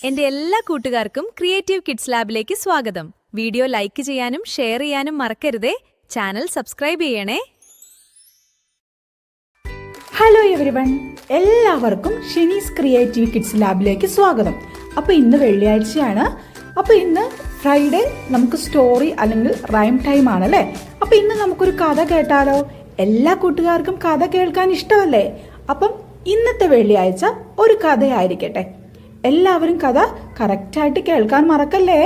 എന്റെ എല്ലാ കൂട്ടുകാർക്കും ക്രിയേറ്റീവ് കിഡ്സ് ലാബിലേക്ക് സ്വാഗതം. വീഡിയോ ലൈക്ക് ചെയ്യാനും ഷെയർ ചെയ്യാനും മറക്കരുതേ. ചാനൽ സബ്സ്ക്രൈബ് ചെയ്യണേ. ഹലോ എവരിവൺ, എല്ലാവർക്കും ഷിനീസ് ക്രിയേറ്റീവ് കിഡ്സ് ലാബിലേക്ക് സ്വാഗതം. അപ്പോൾ ഇന്ന് വെള്ളിയാഴ്ചയാണ്. അപ്പോൾ ഇന്ന് ഫ്രൈഡേ നമുക്ക് സ്റ്റോറി അല്ലെങ്കിൽ റൈം ടൈം ആണല്ലേ. അപ്പോൾ ഇന്ന് നമുക്കൊരു കഥ കേട്ടാലോ? എല്ലാ കൂട്ടുകാർക്കും കഥ കേൾക്കാൻ ഇഷ്ടമല്ലേ? അപ്പം ഇന്നത്തെ വെള്ളിയാഴ്ച ഒരു കഥയായിരിക്കട്ടെ. എല്ലാവരും കഥ കറക്റ്റായിട്ട് കേൾക്കാൻ മറക്കല്ലേ.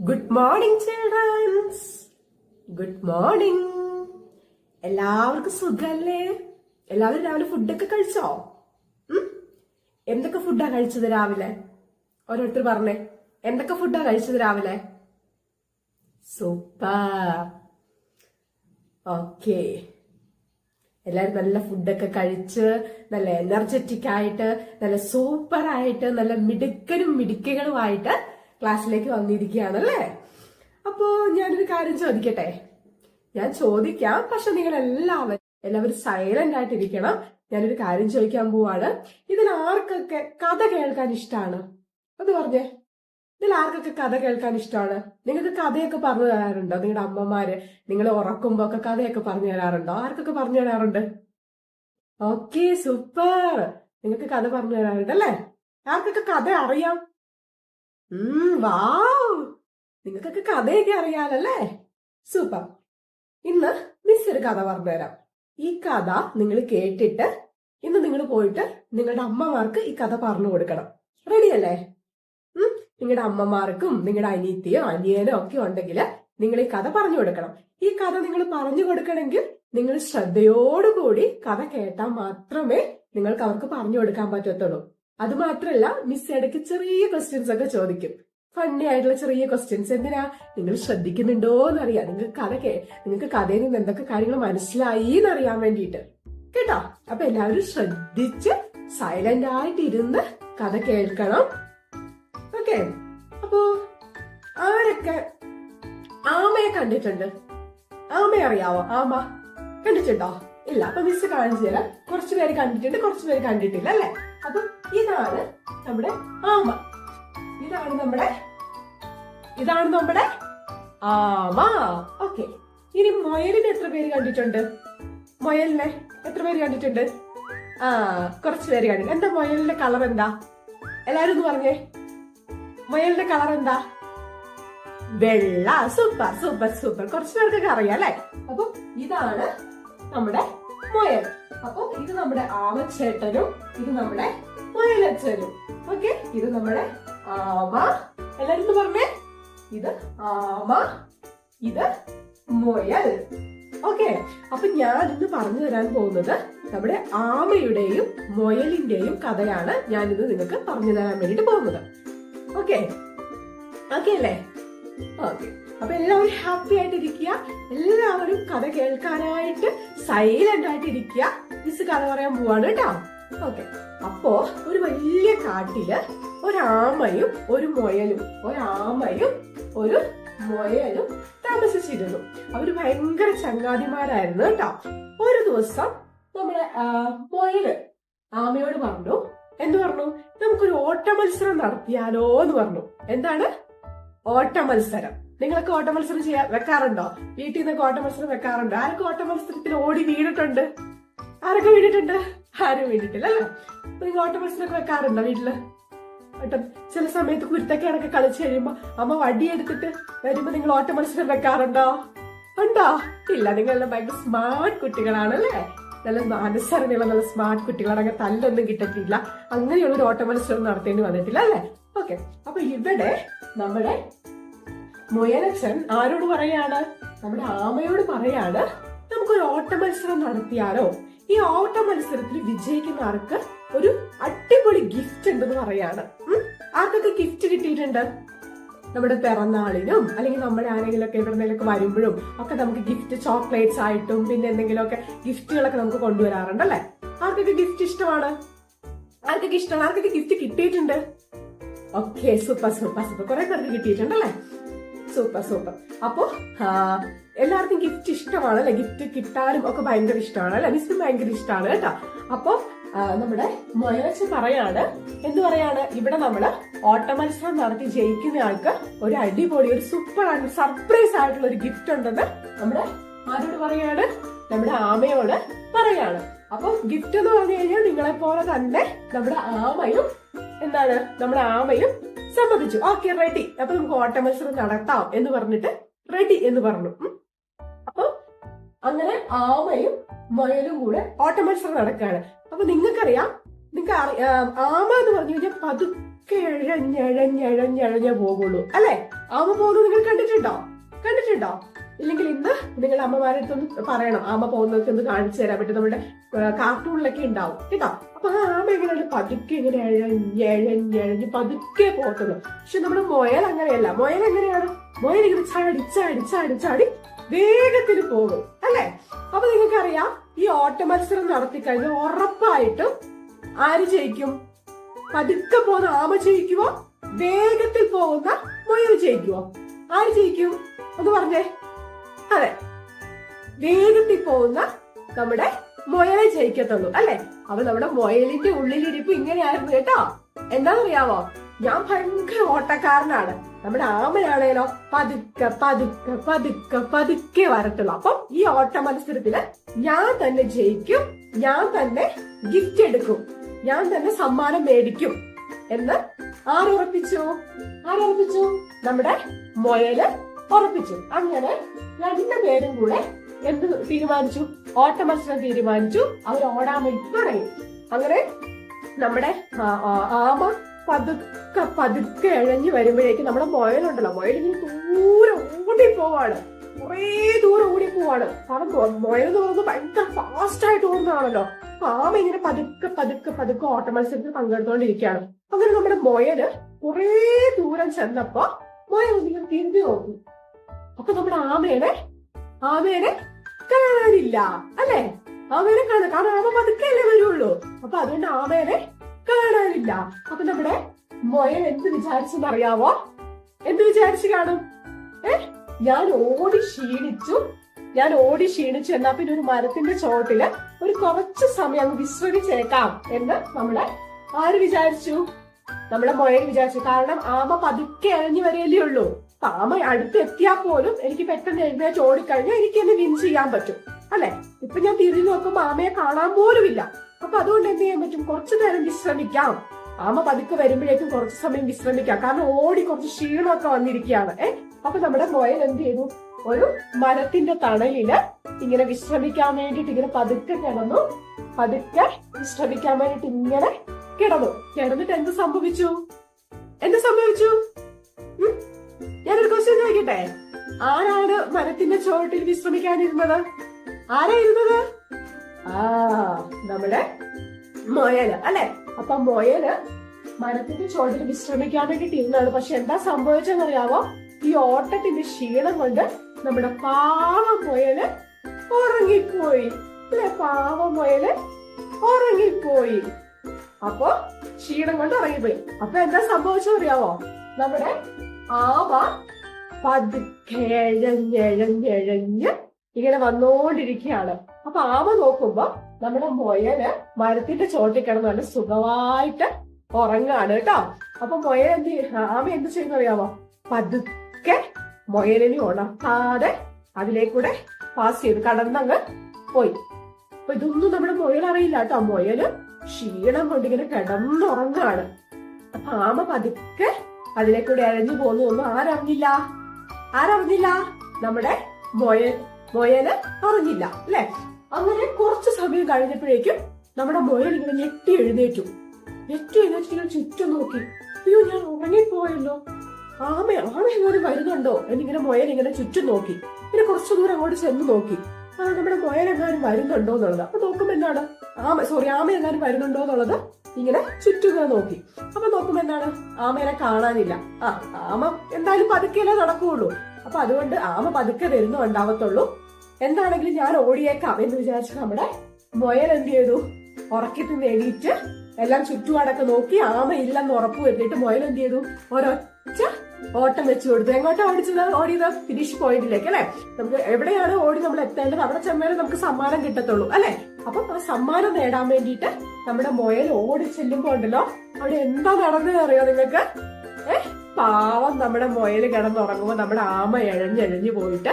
Good morning children's. Good morning. എല്ലാവർക്കും സുഖല്ലേ? എല്ലാവരും രാവിലെ ഫുഡൊക്കെ കഴിച്ചോ? എന്തൊക്കെ ഫുഡാ കഴിച്ചത് രാവിലെ? ഓരോരുത്തർ പറഞ്ഞേ, എന്തൊക്കെ ഫുഡാ കഴിച്ചത് രാവിലെ? സൂപ്പർ. ഓക്കെ, എല്ലാവരും നല്ല ഫുഡൊക്കെ കഴിച്ച് നല്ല എനർജറ്റിക് ആയിട്ട് നല്ല സൂപ്പർ ആയിട്ട് നല്ല മിടുക്കനും മിടുക്കികളുമായിട്ട് ക്ലാസ്സിലേക്ക് വന്നിരിക്കുകയാണല്ലേ. അപ്പോ ഞാനൊരു കാര്യം ചോദിക്കട്ടെ? ഞാൻ ചോദിക്കാം, പക്ഷെ നിങ്ങൾ എല്ലാവരും സൈലന്റ് ആയിട്ടിരിക്കണം. ഞാനൊരു കാര്യം ചോദിക്കാൻ പോവാണ്. ഇതിൽ ആർക്കൊക്കെ കഥ കേൾക്കാൻ ഇഷ്ടമാണ്? അത് പറഞ്ഞേ. ഇതിൽ ആർക്കൊക്കെ കഥ കേൾക്കാൻ ഇഷ്ടമാണ്? നിങ്ങൾക്ക് കഥയൊക്കെ പറഞ്ഞു തരാറുണ്ടോ? നിങ്ങളുടെ അമ്മമാര് നിങ്ങൾ ഉറക്കുമ്പോ ഒക്കെ കഥയൊക്കെ പറഞ്ഞു തരാറുണ്ടോ? ആർക്കൊക്കെ പറഞ്ഞു തരാറുണ്ട്? Okay, super. നിങ്ങൾക്ക് കഥ പറഞ്ഞു തരാറുണ്ട് അല്ലേ? ആർക്കൊക്കെ കഥ അറിയാം? വാവ്, നിങ്ങൾക്കൊക്കെ കഥയൊക്കെ അറിയാലല്ലേ? സൂപ്പർ. ഇന്ന് മിസ് ഒരു കഥ പറഞ്ഞുതരാം. ഈ കഥ നിങ്ങൾ കേട്ടിട്ട് ഇന്ന് നിങ്ങൾ പോയിട്ട് നിങ്ങളുടെ അമ്മമാർക്ക് ഈ കഥ പറഞ്ഞു കൊടുക്കണം. റെഡിയല്ലേ? നിങ്ങളുടെ അമ്മമാർക്കും നിങ്ങളുടെ അനിയത്തിയോ അനിയനോ ഒക്കെ ഉണ്ടെങ്കിൽ നിങ്ങൾ ഈ കഥ പറഞ്ഞു കൊടുക്കണം. ഈ കഥ നിങ്ങൾ പറഞ്ഞു കൊടുക്കണമെങ്കിൽ നിങ്ങൾ ശ്രദ്ധയോടുകൂടി കഥ കേട്ടാൽ മാത്രമേ നിങ്ങൾക്ക് അവർക്ക് പറഞ്ഞു കൊടുക്കാൻ പറ്റത്തുള്ളൂ. അത് മാത്രമല്ല, മിസ് ഇടയ്ക്ക് ചെറിയ ക്വസ്റ്റ്യൻസ് ഒക്കെ ചോദിക്കും. ഫണ്ണി ആയിട്ടുള്ള ചെറിയ ക്വസ്റ്റ്യൻസ്. എന്തിനാ? നിങ്ങൾ ശ്രദ്ധിക്കുന്നുണ്ടോ എന്നറിയാം. നിങ്ങൾക്ക് കഥയിൽ നിന്ന് എന്തൊക്കെ കാര്യങ്ങൾ മനസ്സിലായി എന്നറിയാൻ വേണ്ടിയിട്ട്. കേട്ടോ? അപ്പൊ എല്ലാവരും ശ്രദ്ധിച്ച് സൈലന്റ് ആയിട്ട് ഇരുന്ന് കഥ കേൾക്കണം. ഓക്കെ. അപ്പോ ആരൊക്കെ ആമയെ കണ്ടിട്ടുണ്ട്? ആമയെ അറിയാവോ? ആമ കണ്ടിട്ടുണ്ടോ? ഇല്ല. അപ്പൊ മിസ് കാണിച്ചു തരാം. കുറച്ചു പേര് കണ്ടിട്ടുണ്ട്, കുറച്ചു പേര് കണ്ടിട്ടില്ല അല്ലെ? അപ്പൊ ഇതാണ് നമ്മുടെ ആമ. ഇതാണ് നമ്മുടെ ആമ. ഓക്കെ. ഇനി മുയലിനെ എത്ര പേര് കണ്ടിട്ടുണ്ട്? മുയലിനെ എത്ര പേര് കണ്ടിട്ടുണ്ട്? കുറച്ചു പേര് കണ്ടിട്ടുണ്ട്. എന്താ മുയലിന്റെ കളർ എന്താ? എല്ലാരും ഒന്ന് പറഞ്ഞേ. മുയലിന്റെ കളർ എന്താ? വെള്ള. Super super super. കുറച്ചു പേർക്കൊക്കെ അറിയാം അല്ലെ? അപ്പൊ ഇതാണ് നമ്മുടെ മുയൽ. അപ്പൊ ഇത് നമ്മുടെ ആമച്ചേട്ടനും ഇത് നമ്മുടെ മുയലച്ചനും. ഓക്കെ, ഇത് നമ്മുടെ ആമ. എല്ലാരും ഒന്ന് പറഞ്ഞേ. ഇത് ആമ, ഇത് മുയൽ. ഓക്കെ. അപ്പൊ ഞാൻ ഇന്ന് പറഞ്ഞു തരാൻ പോകുന്നത് നമ്മുടെ ആമയുടെയും മുയലിന്റെയും കഥയാണ് ഞാനിത് നിങ്ങൾക്ക് പറഞ്ഞു തരാൻ വേണ്ടിട്ട് പോകുന്നത്. ഓക്കെ ഓക്കെ അല്ലേ? ഓക്കെ. അപ്പൊ എല്ലാവരും ഹാപ്പി ആയിട്ടിരിക്കുക. എല്ലാവരും കഥ കേൾക്കാനായിട്ട് സൈലന്റ് ആയിട്ട് ഇരിക്കുക. മിസ് കഥ പറയാൻ പോവാണ് കേട്ടോ. ഓക്കെ. അപ്പോ ഒരു വലിയ കാട്ടില് ഒരാമയും ഒരു മുയലും താമസിച്ചിരുന്നു. അവര് ഭയങ്കര ചങ്ങാതിമാരായിരുന്നു കേട്ടോ. ഒരു ദിവസം നമ്മുടെ മുയല് ആമയോട് പറഞ്ഞു. എന്ത് പറഞ്ഞു? നമുക്കൊരു ഓട്ട മത്സരം നടത്തിയാലോ എന്ന് പറഞ്ഞു. എന്താണ് ഓട്ട മത്സരം? നിങ്ങളൊക്കെ ഓട്ട മത്സരം വെക്കാറുണ്ടോ? വീട്ടിൽ നിന്നൊക്കെ ഓട്ട മത്സരം വെക്കാറുണ്ടോ? ആരൊക്കെ ഓട്ട മത്സരത്തിൽ ഓടി വീണിട്ടുണ്ട്? ആരൊക്കെ വീണിട്ടുണ്ട്? ആരും വീണിട്ടില്ല അല്ലേ? നിങ്ങൾ ഓട്ട മത്സരമൊക്കെ വെക്കാറുണ്ടോ വീട്ടില്? ചില സമയത്ത് കുരുത്തക്കേടൊക്കെ കളിച്ചു കഴിയുമ്പോ അമ്മ വടിയെടുത്തിട്ട് വരുമ്പോ നിങ്ങൾ ഓട്ട മത്സരം വെക്കാറുണ്ടോ? ഉണ്ടോ? ഇല്ല. നിങ്ങളെല്ലാം ഭയങ്കര സ്മാർട്ട് കുട്ടികളാണല്ലേ? നല്ല അനുസരണയുള്ള നല്ല സ്മാർട്ട് കുട്ടികളാണ്. അങ്ങനെ തല്ലൊന്നും കിട്ടത്തില്ല. അങ്ങനെയുള്ളൊരു ഓട്ട മത്സരം നടത്തേണ്ടി വന്നിട്ടില്ല അല്ലേ? ഓക്കെ. അപ്പൊ ഇവിടെ നമ്മുടെ മുയലച്ചൻ ആരോട് പറയാണ്? നമ്മുടെ ആമയോട് പറയാണ്, നമുക്കൊരു ഓട്ട മത്സരം നടത്തിയാലോ? ഈ ഓട്ട മത്സരത്തിൽ വിജയിക്കുന്ന ആൾക്ക് ഒരു അടിപൊളി ഗിഫ്റ്റ് ഉണ്ടെന്ന് പറയാണ്. ആർക്കൊക്കെ ഗിഫ്റ്റ് കിട്ടിയിട്ടുണ്ട്? നമ്മുടെ പിറന്നാളിനും അല്ലെങ്കിൽ നമ്മുടെ ആരെങ്കിലുമൊക്കെ എവിടെന്നെങ്കിലൊക്കെ വരുമ്പോഴും ഒക്കെ നമുക്ക് ഗിഫ്റ്റ് ചോക്ലേറ്റ്സ് ആയിട്ടും പിന്നെ എന്തെങ്കിലുമൊക്കെ ഗിഫ്റ്റുകളൊക്കെ നമുക്ക് കൊണ്ടുവരാറുണ്ട് അല്ലെ? ആർക്കൊക്കെ ഗിഫ്റ്റ് ഇഷ്ടമാണ്? ആർക്കൊക്കെ ഗിഫ്റ്റ് കിട്ടിയിട്ടുണ്ട്? Okay, super super super. കുറെ പേർക്ക് കിട്ടിയിട്ടുണ്ടല്ലേ? Super super. അപ്പോ എല്ലാവർക്കും ഗിഫ്റ്റ് ഇഷ്ടമാണ് അല്ലെ? ഗിഫ്റ്റ് കിട്ടാനും ഒക്കെ ഭയങ്കര ഇഷ്ടമാണ് അല്ലെ? മിസ്സിനും ഭയങ്കര ഇഷ്ടമാണ് കേട്ടോ. അപ്പൊ നമ്മുടെ മുയലച്ചൻ പറയാണ്, എന്ത് പറയാണ്, ഇവിടെ നമ്മള് ഓട്ട മത്സരം നടത്തി ജയിക്കുന്ന ആൾക്ക് ഒരു അടിപൊളി, ഒരു സൂപ്പർ ആൻഡ് സർപ്രൈസ് ആയിട്ടുള്ള ഒരു ഗിഫ്റ്റ് ഉണ്ടെന്ന് നമ്മുടെ ആരോട് പറയാണ്, നമ്മുടെ ആമയോട് പറയാണ്. അപ്പൊ ഗിഫ്റ്റ് എന്ന് പറഞ്ഞു കഴിഞ്ഞാൽ നിങ്ങളെ പോലെ തന്നെ നമ്മുടെ ആമയും സമ്മതിച്ചു. ഓക്കെ, റെഡി, അപ്പൊ നമുക്ക് ഓട്ട മത്സരം നടത്താം എന്ന് പറഞ്ഞിട്ട് റെഡി എന്ന് പറഞ്ഞു. അപ്പൊ അങ്ങനെ ആമയും മുയലും കൂടെ ഓട്ട മത്സരം നടക്കുകയാണ്. അപ്പൊ നിങ്ങൾക്കറിയാം, ആമ എന്ന് പറഞ്ഞു കഴിഞ്ഞാൽ പതുക്കെ എഴഞ്ഞെഴഞ്ഞെഴഞ്ഞെഴഞ്ഞേ പോകുള്ളൂ അല്ലെ? ആമ പോകുന്നത് നിങ്ങൾ കണ്ടിട്ടുണ്ടോ? ഇല്ലെങ്കിൽ ഇന്ന് നിങ്ങൾ അമ്മമാരടുത്തൊന്ന് പറയണം, ആമ പോകുന്നതൊക്കെ ഒന്ന് കാണിച്ചു തരാൻ പറ്റും. നമ്മുടെ കാർട്ടൂണിലൊക്കെ ഉണ്ടാവും കേട്ടോ. അപ്പൊ ആ ആമ എങ്ങനെയാണ് പതുക്കെ ഇങ്ങനെ എഴഞ്ഞെഴഞ്ഞെഴഞ്ഞ് പതുക്കെ പോകത്തുള്ളൂ. പക്ഷെ നമ്മുടെ മുയൽ അങ്ങനെയല്ല. മുയൽ എങ്ങനെയാണ്? മുയൽ ഇങ്ങനെ ചാടി വേഗത്തിൽ പോകും അല്ലെ? അപ്പൊ നിങ്ങൾക്കറിയാം, ഈ ഓട്ട മത്സരം നടത്തി കഴിഞ്ഞാൽ ഉറപ്പായിട്ടും ആര് ജയിക്കും? പതുക്കെ പോകുന്ന ആമ ജയിക്കുവോ, വേഗത്തിൽ പോകുന്ന മുയൽ ജയിക്കുവോ? ആര് ജയിക്കും ഒന്ന് പറഞ്ഞേ? അതെ, വേഗത്തിൽ പോകുന്ന നമ്മുടെ മുയലെ ജയിക്കത്തുള്ളൂ അല്ലെ? അപ്പൊ നമ്മുടെ മുയലിന്റെ ഉള്ളിലിരിപ്പ് ഇങ്ങനെയായിരുന്നു കേട്ടോ. എന്താണെന്നറിയാവോ? ഞാൻ ഭയങ്കര ഓട്ടക്കാരനാണ്. നമ്മുടെ ആമയാണേലോ പതുക്കെ വരത്തുള്ളൂ. അപ്പം ഈ ഓട്ട മത്സരത്തില് ഞാൻ തന്നെ ജയിക്കും, ഞാൻ തന്നെ ഗിഫ്റ്റ് എടുക്കും, ഞാൻ തന്നെ സമ്മാനം മേടിക്കും എന്ന് ആരുറപ്പിച്ചു? നമ്മുടെ മുയല് ഉറപ്പിച്ചു. അങ്ങനെ രണ്ടുപേരും കൂടെ എന്ത് തീരുമാനിച്ചു? ഓട്ട മത്സരം തീരുമാനിച്ചു. അവർ ഓടാൻ വേണ്ടി തുടങ്ങി. അങ്ങനെ നമ്മുടെ ആമ പതുക്കെ എഴഞ്ഞു വരുമ്പോഴേക്കും നമ്മുടെ മുയലുണ്ടല്ലോ, മുയലിങ്ങനെ ദൂരെ ഓടിപ്പോവാണ്, കുറേ ദൂരം ഓടിപ്പോവാണ്. കാരണം മുയൽ എന്ന് പറയുന്നത് ഭയങ്കര ഫാസ്റ്റ് ആയിട്ട് ഓടുന്നതാണല്ലോ. അപ്പൊ ആമ ഇങ്ങനെ പതുക്കെ ഓട്ട മത്സരത്തിൽ പങ്കെടുത്തോണ്ടിരിക്കുകയാണ്. അങ്ങനെ നമ്മുടെ മുയല് കുറേ ദൂരം ചെന്നപ്പോ മുയൽ ഒന്നിങ്ങനെ തിരിഞ്ഞു നോക്കി. അപ്പൊ നമ്മുടെ ആമേനെ കാണാനില്ല അല്ലെ? ആമേനെ കാണാൻ, കാരണം ആമ പതുക്കെയല്ലേ വരുള്ളൂ. അപ്പൊ അതുകൊണ്ട് ആമേനെ കാണാനില്ല. അപ്പൊ നമ്മുടെ മുയൽ എന്ത് വിചാരിച്ചെന്നറിയാവോ? എന്ത് വിചാരിച്ചു കാണും? ഞാൻ ഓടി ക്ഷീണിച്ചു എന്നാ പിന്നെ ഒരു മരത്തിന്റെ ചോട്ടില് ഒരു കുറച്ചു സമയം അങ്ങ് വിശ്രമിച്ചേക്കാം എന്ന് നമ്മളെ ആര് വിചാരിച്ചു? നമ്മളെ മുയൽ വിചാരിച്ചു. കാരണം ആമ പതുക്കെ ഇഴഞ്ഞു വരെയല്ലേ ഉള്ളൂ. അപ്പൊ ആമ അടുത്തെത്തിയാൽ പോലും എനിക്ക് പെട്ടെന്ന് എഴുന്നേറ്റ് ഓടിക്കഴിഞ്ഞാൽ എനിക്ക് എന്നെ വിൻ ചെയ്യാൻ പറ്റും അല്ലെ? ഇപ്പൊ ഞാൻ തിരിഞ്ഞു നോക്കുമ്പോ ആമയെ കാണാൻ പോലും ഇല്ല. അപ്പൊ അതുകൊണ്ട് എന്ത് ചെയ്യാൻ പറ്റും? കുറച്ചു നേരം വിശ്രമിക്കാം. ആമ പതുക്കെ വരുമ്പോഴേക്കും കുറച്ചു സമയം വിശ്രമിക്കാം. കാരണം ഓടി കുറച്ച് ക്ഷീണമൊക്കെ വന്നിരിക്കുകയാണ്. അപ്പൊ നമ്മുടെ മുയൽ എന്ത് ചെയ്തു? ഒരു മരത്തിന്റെ തണലില് ഇങ്ങനെ വിശ്രമിക്കാൻ വേണ്ടിട്ട് ഇങ്ങനെ പതുക്കെ കിടന്നു. കിടന്നിട്ട് എന്ത് സംഭവിച്ചു? ഞാനൊരു ക്വസ്റ്റ്യൻ ചോദിക്കട്ടെ? ആരാണ് മരത്തിന്റെ ചോട്ടിൽ വിശ്രമിക്കാനിരുന്നത്? ആരായിരുന്നത്? നമ്മുടെ മുയല് അല്ലെ? അപ്പൊ മുയല് മരത്തിന്റെ ചോട്ടിൽ വിശ്രമിക്കാൻ വേണ്ടിട്ട് ഇരുന്നാണ്. പക്ഷെ എന്താ സംഭവിച്ചെന്നറിയാവോ? ഈ ഓട്ടത്തിന്റെ ക്ഷീണം കൊണ്ട് നമ്മുടെ പാവം മുയല് ഉറങ്ങിപ്പോയി അല്ലെ? അപ്പൊ ക്ഷീണം കൊണ്ട് ഉറങ്ങിപ്പോയി. അപ്പൊ എന്താ സംഭവിച്ചറിയാവോ? നമ്മുടെ ആമ പതുക്കെ എഴഞ്ഞെഴഞ്ഞെഴഞ്ഞ് ഇങ്ങനെ വന്നോണ്ടിരിക്കുകയാണ്. അപ്പൊ ആമ നോക്കുമ്പോ നമ്മുടെ മുയല് മരത്തിന്റെ ചോട്ടിൽ കിടന്ന് നല്ല സുഖമായിട്ട് ഉറങ്ങാണ് കേട്ടോ. അപ്പൊ ആമ എന്ത് ചെയ്യുന്ന അറിയാമോ? പതുക്കെ മുയലിനെ ഉണർത്താതെ അതിലേക്കൂടെ പാസ് ചെയ്ത് കടന്നങ്ങ് പോയി. അപ്പൊ ഇതൊന്നും നമ്മുടെ മുയൽ അറിയില്ല കേട്ടോ. മുയല് ക്ഷീണം കൊണ്ട് ഇങ്ങനെ കിടന്നുറങ്ങാണ്. അപ്പൊ ആമ പതുക്കെ അതിലേക്കൂടെ ഇഴഞ്ഞു പോകുന്നതൊന്നും ആരറിഞ്ഞില്ല? നമ്മുടെ മുയല് അറിഞ്ഞില്ല അല്ലെ? അങ്ങനെ കുറച്ചു സമയം കഴിഞ്ഞപ്പോഴേക്കും നമ്മുടെ മുയൽ ഇങ്ങനെ ഞെട്ടി എഴുന്നേറ്റ് ഇങ്ങനെ ചുറ്റും നോക്കി. അയ്യോ, ഞാൻ ഉറങ്ങിപ്പോയല്ലോ, ആമ എങ്ങോട്ട് വരുന്നുണ്ടോ എന്നിങ്ങനെ മുയൽ ഇങ്ങനെ ചുറ്റും നോക്കി. പിന്നെ കുറച്ചു ദൂരം അങ്ങോട്ട് ചെന്ന് നോക്കി. നമ്മുടെ മുയൽ എങ്ങാനും വരുന്നുണ്ടോ എന്നുള്ളത്. അപ്പൊ നോക്കുമ്പോ എന്താണ്? ആമ എങ്ങാനും വരുന്നുണ്ടോ എന്നുള്ളത് ഇങ്ങനെ ചുറ്റും ഇങ്ങനെ നോക്കി. അപ്പൊ നോക്കുമ്പോ എന്താണ്? ആമേനെ കാണാനില്ല. ആമ എന്തായാലും പതുക്കെയല്ലേ നടക്കുകയുള്ളൂ. അപ്പൊ അതുകൊണ്ട് ആമ പതുക്കെ വരുന്നുണ്ടാവത്തുള്ളൂ. എന്താണെങ്കിലും ഞാൻ ഓടിയേക്കാം എന്ന് വിചാരിച്ച് നമ്മുടെ മുയൽ എന്ത് ചെയ്തു? ഉറക്കത്തിൽ എണീറ്റ് എല്ലാം ചുറ്റുപാടൊക്കെ നോക്കി ആമ ഇല്ലെന്ന് ഉറപ്പ് വരുത്തിയിട്ട് മുയൽ എന്ത് ചെയ്തു? ഒരൊറ്റ ഓട്ടം വെച്ചു കൊടുത്തു. എങ്ങോട്ടാ ഓടിയത്? ഫിനിഷ് പോയിന്റിലേക്ക് അല്ലെ? നമുക്ക് എവിടെയാണ് ഓടി നമ്മൾ എത്തേണ്ടത് അവിടെ ചെന്നാലും നമുക്ക് സമ്മാനം കിട്ടത്തുള്ളൂ അല്ലെ? അപ്പൊ ആ സമ്മാനം നേടാൻ വേണ്ടിയിട്ട് നമ്മുടെ മുയൽ ഓടി ചെല്ലുമ്പോ ഉണ്ടല്ലോ അവിടെ എന്താ നടന്നത് അറിയോ നിങ്ങൾക്ക്? പാവം നമ്മുടെ മുയൽ കിടന്നുറങ്ങുമ്പോ നമ്മുടെ ആമ എഴഞ്ഞെഴഞ്ഞു പോയിട്ട്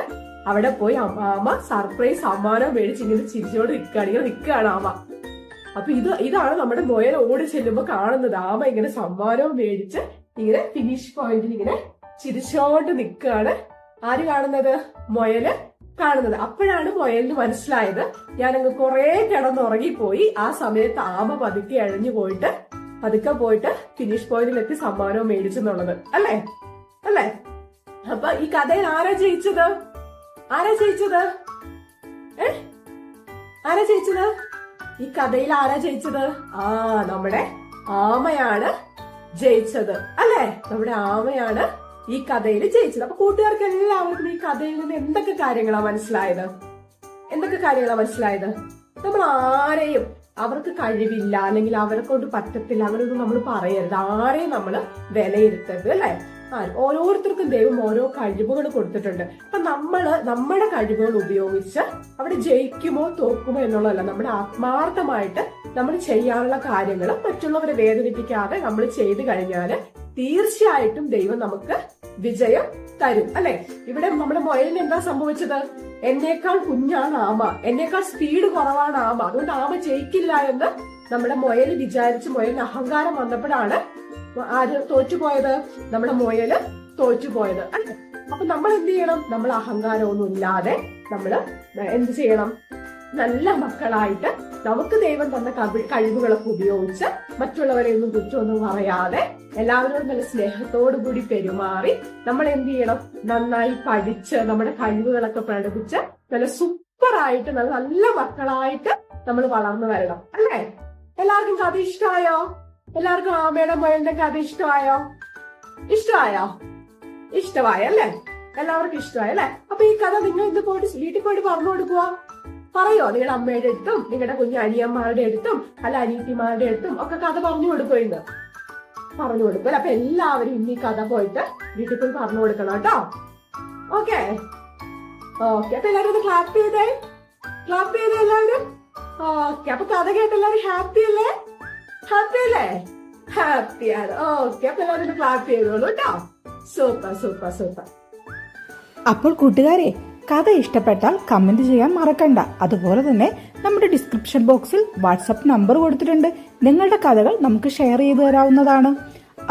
അവിടെ പോയി ആമ സർപ്രൈസ് സമ്മാനം മേടിച്ച് ഇങ്ങനെ ചിരിച്ചോണ്ട് നിൽക്കുകയാണ് ആമ. അപ്പൊ ഇതാണ് നമ്മുടെ മുയൽ ഓടി ചെല്ലുമ്പോ കാണുന്നത്. ആമ ഇങ്ങനെ സമ്മാനവും മേടിച്ച് ഇങ്ങനെ ഫിനിഷ് പോയിന്റിൽ ഇങ്ങനെ ചിരിച്ചോണ്ട് നിൽക്കുകയാണ് ആര് കാണുന്നത്? മുയല് കാണുന്നത്. അപ്പോഴാണ് മുയലിന് മനസ്സിലായത് ഞാനങ്ങ് കുറെ കിടന്നുറങ്ങിപ്പോയി. ആ സമയത്ത് ആമ പതുക്കെ അഴഞ്ഞു പോയിട്ട് ഫിനിഷ് പോയിന്റിലെത്തി സമ്മാനവും മേടിച്ചെന്നുള്ളത് അല്ലേ? അപ്പൊ ഈ കഥയിൽ ആരാ ജയിച്ചത്? ഈ കഥയിൽ ആരാ ജയിച്ചത്? നമ്മുടെ ആമയാണ് ജയിച്ചത് അല്ലേ? നമ്മുടെ ആമയാണ് ഈ കഥയിൽ ജയിച്ചത്. അപ്പൊ കൂട്ടുകാർക്ക് എല്ലാവർക്കും ഈ കഥയിൽ നിന്ന് എന്തൊക്കെ കാര്യങ്ങളാ മനസ്സിലായത്? നമ്മൾ ആരെയും അവർക്ക് കഴിവില്ല അല്ലെങ്കിൽ അവരെ കൊണ്ട് പറ്റത്തില്ല അങ്ങനെയൊന്നും നമ്മൾ പറയരുത്. ആരെയും നമ്മൾ വിലയിരുത്തരുത് അല്ലെ? ഓരോരുത്തർക്കും ദൈവം ഓരോ കഴിവുകൾ കൊടുത്തിട്ടുണ്ട്. അപ്പൊ നമ്മുടെ കഴിവുകൾ ഉപയോഗിച്ച് അവിടെ ജയിക്കുമോ തോക്കുമോ എന്നുള്ളതല്ല, നമ്മുടെ ആത്മാർത്ഥമായിട്ട് നമ്മൾ ചെയ്യാനുള്ള കാര്യങ്ങൾ മറ്റുള്ളവരെ വേദനിപ്പിക്കാതെ നമ്മൾ ചെയ്തു കഴിഞ്ഞാൽ തീർച്ചയായിട്ടും ദൈവം നമുക്ക് വിജയം തരും അല്ലെ? ഇവിടെ നമ്മുടെ മുയലിന് എന്താ സംഭവിച്ചത്? എന്നേക്കാൾ കുഞ്ഞാണ് ആമ, എന്നേക്കാൾ സ്പീഡ് കുറവാണ് ആമ, അതുകൊണ്ട് ആമ ജയിക്കില്ല എന്ന് നമ്മുടെ മുയൽ വിചാരിച്ച് മുയലിന് അഹങ്കാരം വന്നപ്പോഴാണ് ആര് തോറ്റുപോയത്? നമ്മുടെ മുയല് തോറ്റുപോയത് അല്ലെ? അപ്പൊ നമ്മൾ എന്ത് ചെയ്യണം? നമ്മൾ അഹങ്കാരമൊന്നും ഇല്ലാതെ നമ്മൾ എന്ത് ചെയ്യണം? നല്ല മക്കളായിട്ട് നമുക്ക് ദൈവം തന്ന കഴിവുകളൊക്കെ ഉപയോഗിച്ച് മറ്റുള്ളവരെ ഒന്നും കുറ്റമൊന്നും പറയാതെ എല്ലാവരോടും നല്ല സ്നേഹത്തോടു കൂടി പെരുമാറി നമ്മൾ എന്ത് ചെയ്യണം? നന്നായി പഠിച്ച് നമ്മുടെ കഴിവുകളൊക്കെ പ്രകടിപ്പിച്ച് നല്ല സൂപ്പറായിട്ട് നല്ല മക്കളായിട്ട് നമ്മൾ വളർന്നു വരണം അല്ലേ? എല്ലാവർക്കും കഥ ഇഷ്ടമായോ? എല്ലാവർക്കും ആമയുടെ മുയലിന്റെ കഥ ഇഷ്ടമായോ? ഇഷ്ടമായല്ലേ? എല്ലാവർക്കും ഇഷ്ടമായല്ലേ? അപ്പൊ ഈ കഥ നിങ്ങൾ ഇന്ന് പോയിട്ട് വീട്ടിൽ പോയിട്ട് പറഞ്ഞു കൊടുക്കുക. പറയോ? നിങ്ങളുടെ അമ്മയുടെ അടുത്തും നിങ്ങളുടെ കുഞ്ഞു അനിയന്മാരുടെ അടുത്തും അല്ല അനിയത്തിമാരുടെ അടുത്തും ഒക്കെ കഥ പറഞ്ഞു കൊടുക്കും. ഇന്ന് പറഞ്ഞു കൊടുക്കും. അപ്പൊ എല്ലാവരും ഇന്ന് ഈ കഥ പോയിട്ട് വീട്ടിൽ പോയി പറഞ്ഞു കൊടുക്കണം കേട്ടോ. ഓക്കെ. അപ്പൊ എല്ലാവരും ഒന്ന് ക്ലാപ്പ് ചെയ്തേ എല്ലാവരും. ഓക്കെ. അപ്പൊ കഥ കേട്ട് എല്ലാവരും ഹാപ്പി അല്ലേ? ഹാപ്പിയാണ്. ഓക്കെ. അപ്പൊ എല്ലാവരും ക്ലാപ്പ് ചെയ്തോളൂ കേട്ടോ. സൂപ്പർ. അപ്പോൾ കൂട്ടുകാരെ, കഥ ഇഷ്ടപ്പെട്ടാൽ കമന്റ് ചെയ്യാൻ മറക്കണ്ട. അതുപോലെ തന്നെ നമ്മുടെ ഡിസ്ക്രിപ്ഷൻ ബോക്സിൽ വാട്സപ്പ് നമ്പർ കൊടുത്തിട്ടുണ്ട്. നിങ്ങളുടെ കഥകൾ നമുക്ക് ഷെയർ ചെയ്തു തരാവുന്നതാണ്.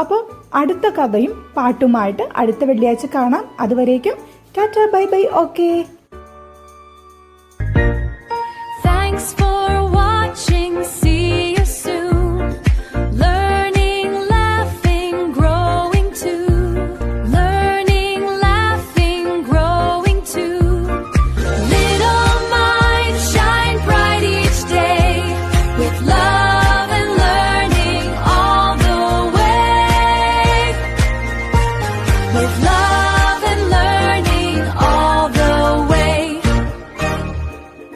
അപ്പോൾ അടുത്ത കഥയും പാട്ടുമായിട്ട് അടുത്ത വെള്ളിയാഴ്ച കാണാം. അതുവരേക്കും Tata, bye bye. Okay. Thanks for watching. See you soon. Learning, laughing, growing too. Learning, laughing, growing too. Little minds shine bright each day with love and learning all the way. With love.